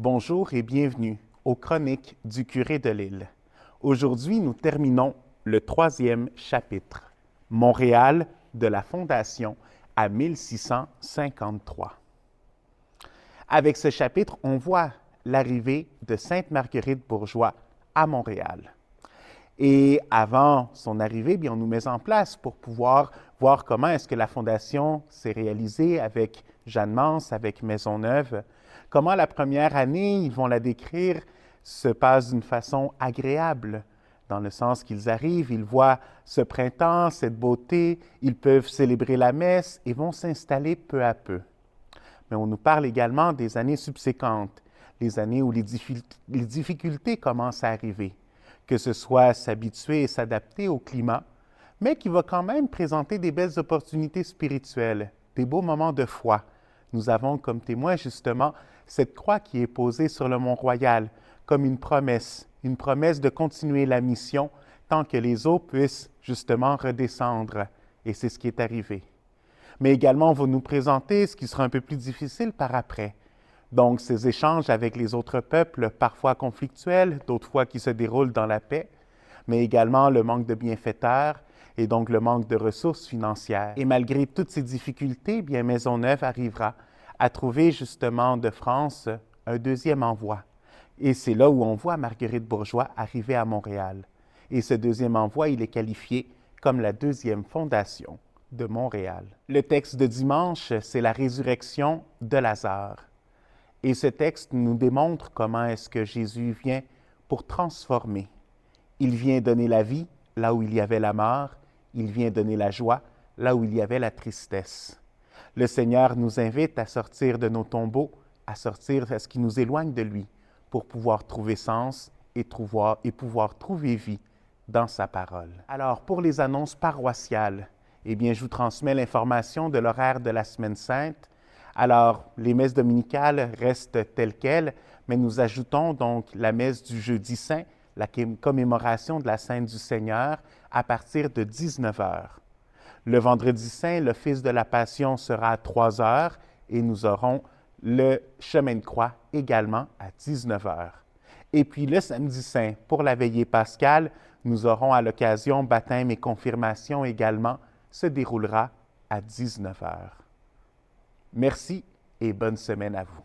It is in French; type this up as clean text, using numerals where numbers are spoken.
Bonjour et bienvenue aux Chroniques du curé de l'Île. Aujourd'hui, nous terminons le 3e chapitre, Montréal de la Fondation à 1653. Avec ce chapitre, on voit l'arrivée de Sainte Marguerite Bourgeoys à Montréal. Et avant son arrivée, bien, on nous met en place pour pouvoir voir comment est-ce que la Fondation s'est réalisée avec Jeanne Mance, avec Maisonneuve, comment la première année, ils vont la décrire, se passe d'une façon agréable, dans le sens qu'ils arrivent, ils voient ce printemps, cette beauté, ils peuvent célébrer la messe et vont s'installer peu à peu. Mais on nous parle également des années subséquentes, les années où les difficultés commencent à arriver, que ce soit s'habituer et s'adapter au climat, mais qui va quand même présenter des belles opportunités spirituelles, des beaux moments de foi. Nous avons comme témoin justement cette croix qui est posée sur le Mont-Royal comme une promesse de continuer la mission tant que les eaux puissent justement redescendre. Et c'est ce qui est arrivé. Mais également, on va nous présenter ce qui sera un peu plus difficile par après. Donc, ces échanges avec les autres peuples, parfois conflictuels, d'autres fois qui se déroulent dans la paix, mais également le manque de bienfaiteurs et donc le manque de ressources financières. Et malgré toutes ces difficultés, bien Maisonneuve arrivera à trouver justement de France un deuxième envoi. Et c'est là où on voit Marguerite Bourgeoys arriver à Montréal. Et ce deuxième envoi, il est qualifié comme la deuxième fondation de Montréal. Le texte de dimanche, c'est la résurrection de Lazare. Et ce texte nous démontre comment est-ce que Jésus vient pour transformer. Il vient donner la vie là où il y avait la mort, il vient donner la joie là où il y avait la tristesse. Le Seigneur nous invite à sortir de nos tombeaux, à sortir à ce qui nous éloigne de lui, pour pouvoir trouver sens et pouvoir trouver vie dans sa parole. Alors, pour les annonces paroissiales, eh bien, je vous transmets l'information de l'horaire de la Semaine Sainte. Alors, les messes dominicales restent telles quelles, mais nous ajoutons donc la messe du Jeudi Saint, la commémoration de la Sainte du Seigneur, à partir de 19 h. Le Vendredi Saint, l'office de la Passion sera à 3 h et nous aurons le chemin de croix également à 19 h. Et puis le Samedi Saint, pour la veillée pascale, nous aurons à l'occasion baptême et confirmation également, se déroulera à 19 h. Merci et bonne semaine à vous.